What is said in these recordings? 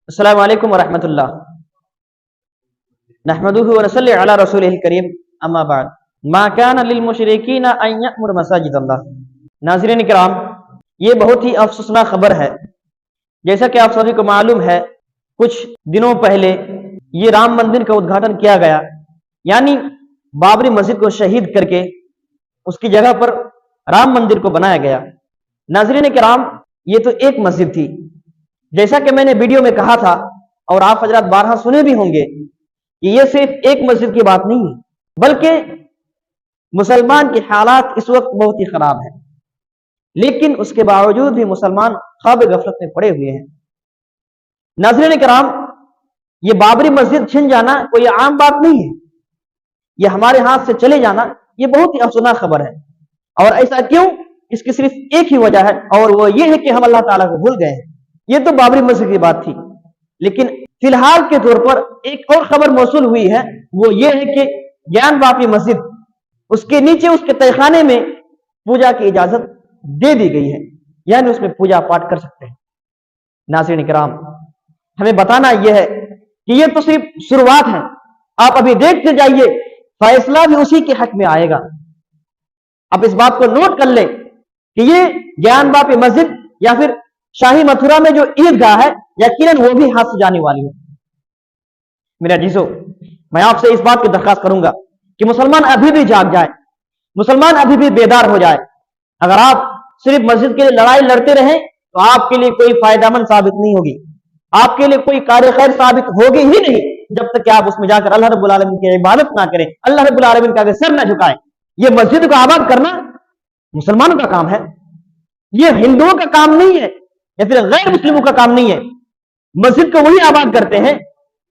अस्सलामु अलैकुम वरहमतुल्लाह नहमदुहु व नसल्ली अला रसूलिल करीम अम्मा बाद मा कान लिल मुशरिकीन अन यअमुर मसाजिद अल्लाह। नाज़रीन किराम, ये बहुत ही अफसोसनाक खबर है। जैसा कि आप सभी को मालूम है, कुछ दिनों पहले ये राम मंदिर का उद्घाटन किया गया, यानी बाबरी मस्जिद को शहीद करके उसकी जगह पर राम मंदिर को बनाया गया। नाज़रीन किराम, ये तो एक मस्जिद थी। जैसा कि मैंने वीडियो में कहा था और आप हजरात बारहा सुने भी होंगे कि ये सिर्फ एक मस्जिद की बात नहीं है, बल्कि मुसलमान के हालात इस वक्त बहुत ही खराब है, लेकिन उसके बावजूद भी मुसलमान ख्वाब गफलत में पड़े हुए हैं। नाज़रीन किराम, ये बाबरी मस्जिद छिन जाना कोई आम बात नहीं है। ये हमारे हाथ से चले जाना ये बहुत ही अफसोसनाक खबर है। और ऐसा क्यों? इसकी सिर्फ एक ही वजह है, और वो ये है कि हम अल्लाह ताला को भूल गए हैं। ये तो बाबरी मस्जिद की बात थी, लेकिन फिलहाल के तौर पर एक और खबर मौसूल हुई है। वो ये है कि ज्ञान वापी मस्जिद, उसके नीचे उसके तहखाने में पूजा की इजाजत दे दी गई है, यानी उसमें पूजा पाठ कर सकते हैं। नाज़रीन किराम, हमें बताना यह है कि ये तो सिर्फ शुरुआत है। आप अभी देखते जाइए, फैसला भी उसी के हक में आएगा। आप इस बात को नोट कर ले कि ये ज्ञान वापी मस्जिद या फिर शाही मथुरा में जो ईदगाह है, यकीनन वो भी हाथ से जाने वाली है। मेरा जीसो, मैं आपसे इस बात की दरखास्त करूंगा कि मुसलमान अभी भी जाग जाए, मुसलमान अभी भी बेदार हो जाए। अगर आप सिर्फ मस्जिद के लिए लड़ाई लड़ते रहें तो आपके लिए कोई फायदामंद साबित नहीं होगी, आपके लिए कोई कार्य खैर साबित होगी ही नहीं, जब तक कि आप उसमें जाकर अल्लाह रब्बुल आलमीन की इबादत ना करें, अल्लाह रब्बुल आलमीन का सर ना झुकाएं। ये मस्जिद को आबाद करना मुसलमानों का काम है, ये हिंदुओं का काम नहीं है या फिर गैर मुस्लिमों का काम नहीं है। मस्जिद को वही आबाद करते हैं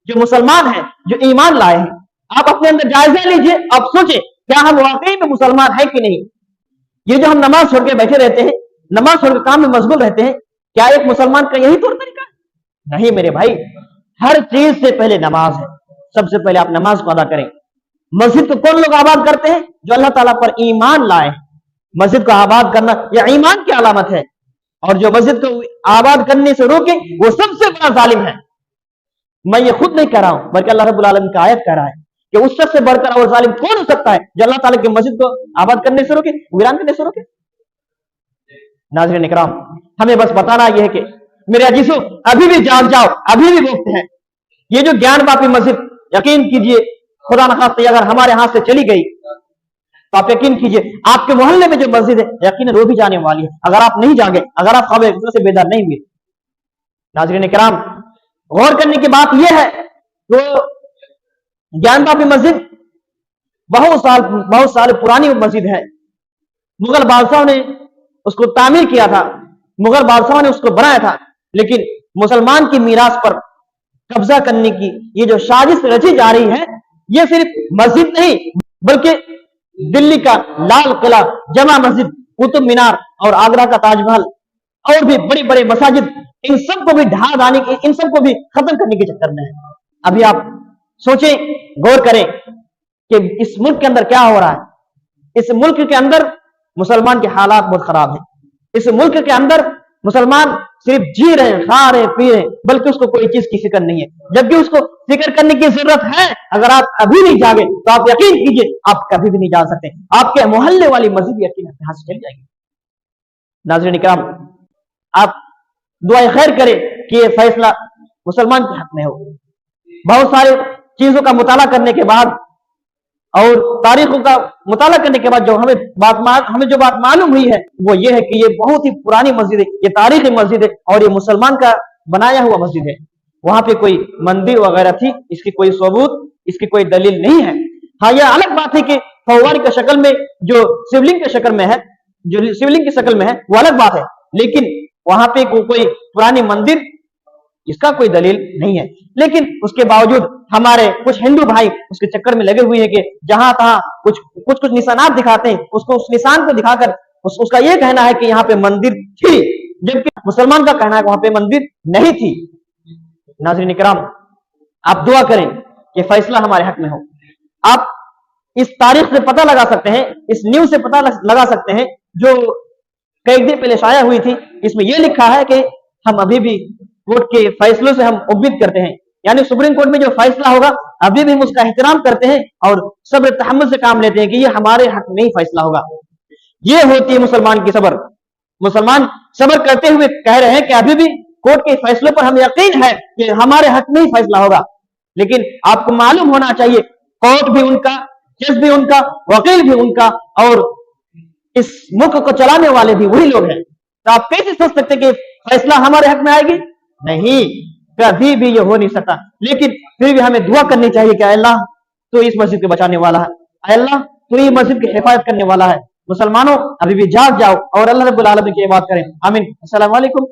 जो मुसलमान हैं, जो ईमान लाए हैं। आप अपने अंदर जायजा लीजिए, आप सोचें क्या हम वाकई में मुसलमान हैं कि नहीं। ये जो हम नमाज छोड़ के बैठे रहते हैं, नमाज छोड़ के काम में मशगूल रहते हैं, क्या एक मुसलमान का यही तौर तरीका है? नहीं मेरे भाई, हर चीज से पहले नमाज है। सबसे पहले आप नमाज को अदा करें। मस्जिद को कौन लोग आबाद करते हैं? जो अल्लाह ताला पर ईमान लाए। मस्जिद को आबाद करना यह ईमान की अलामत है, और जो मस्जिद को आबाद करने से रोके वो सबसे बड़ा जालिम है। मैं ये खुद नहीं कह रहा हूं, बल्कि अल्लाह रब्बुल आलमीन का आयत कह रहा है कि उस सबसे बढ़कर और जालिम कौन हो सकता है जो अल्लाह ताला की मस्जिद को आबाद करने से रोके, वीरान करने से रोके। नाज़रीन इकराम, हमें बस बताना यह है कि मेरे अजीजों, अभी भी जाग जाओ, अभी भी वक्त है। ये जो ज्ञान वापी मस्जिद, यकीन कीजिए, खुदा न खास्ते अगर हमारे हाथ से चली गई तो आप यकीन कीजिए आपके मोहल्ले में जो मस्जिद है, यकीनन वो भी जाने वाली है, अगर आप नहीं जागे, अगर आप ख्वाब से बेदार नहीं हुए। नाज़रीन किराम, गौर करने की बात यह है तो ज्ञान वापी मस्जिद बहुत साल पुरानी मस्जिद है। मुगल बादशाह ने उसको तामीर किया था, मुगल बादशाह ने उसको बनाया था, लेकिन मुसलमान की मीरास पर कब्जा करने की ये जो साजिश रची जा रही है, ये सिर्फ मस्जिद नहीं बल्कि दिल्ली का लाल किला, जमा मस्जिद, कुतुब मीनार और आगरा का ताजमहल और भी बड़े बड़े मसाजिद, इन सबको भी ढा डालने की, इन सबको भी खत्म करने के चक्कर में है। अभी आप सोचें, गौर करें कि इस मुल्क के अंदर क्या हो रहा है। इस मुल्क के अंदर मुसलमान के हालात बहुत खराब है। इस मुल्क के अंदर मुसलमान सिर्फ जी रहे हैं, खा रहे हैं, पी रहे हैं, बल्कि उसको कोई चीज की फिक्र नहीं है, जबकि उसको फिक्र करने की जरूरत है। अगर आप अभी नहीं जागे तो आप यकीन कीजिए आप कभी भी नहीं जा सकते। आपके मोहल्ले वाली मस्जिद यकीन अपने हाथ से चली जाएगी। नाज़रीन इकराम, आप दुआ खैर करें कि ये फैसला मुसलमान के हक में हो। बहुत सारे चीजों का मुताला करने के बाद और तारीखों का मुताला करने के बाद जो हमें जो बात मालूम हुई है वो ये है कि ये बहुत ही पुरानी मस्जिद है, ये तारीखी मस्जिद है और ये मुसलमान का बनाया हुआ मस्जिद है। वहां पे कोई मंदिर वगैरह थी, इसकी कोई सबूत, इसकी कोई दलील नहीं है। हाँ, यह अलग बात है कि फव्वारे की शक्ल में जो शिवलिंग की शक्ल में है, जो शिवलिंग की शक्ल में है वो अलग बात है, लेकिन वहां पे कोई पुरानी मंदिर, इसका कोई दलील नहीं है। लेकिन उसके बावजूद हमारे कुछ हिंदू भाई उसके चक्कर में लगे हुए हैं कि जहां तहां कुछ निशानात दिखाते हैं, उसको उस निशान को दिखाकर उसका यह कहना है कि यहाँ पे मंदिर थी, जबकि मुसलमान का कहना है वहां पे मंदिर नहीं थी। नाज़रीन इकराम, आप दुआ करें कि फैसला हमारे हक में हो। आप इस तारीख से पता लगा सकते हैं, इस न्यूज से पता लगा सकते हैं जो कई दिन पहले शाया हुई थी। इसमें यह लिखा है कि हम अभी भी कोर्ट के फैसलों से हम उम्मीद करते हैं, यानी सुप्रीम कोर्ट में जो फैसला होगा अभी भी हम उसका एहतराम करते हैं और सब्र तहम्मुल से काम लेते हैं कि ये हमारे हक में ही फैसला होगा। ये होती है मुसलमान की सब्र। मुसलमान सब्र करते हुए कह रहे हैं कि अभी भी कोर्ट के फैसलों पर हमें यकीन है कि हमारे हक में ही फैसला होगा। लेकिन आपको मालूम होना चाहिए कोर्ट भी उनका, जज भी उनका, वकील भी उनका, और इस मुल्क को चलाने वाले भी वही लोग हैं। तो आप कैसे सोच सकते कि फैसला हमारे हक में आएगी? नहीं, कभी भी ये हो नहीं सकता। लेकिन फिर भी हमें दुआ करनी चाहिए कि अल्लाह तो इस मस्जिद को बचाने वाला है, अल्लाह तो ये मस्जिद की हिफाजत करने वाला है। मुसलमानों अभी भी जाग जाओ और अल्लाह रब्बुल आलमीन की इबादत करें। आमीन। अस्सलाम वालेकुम।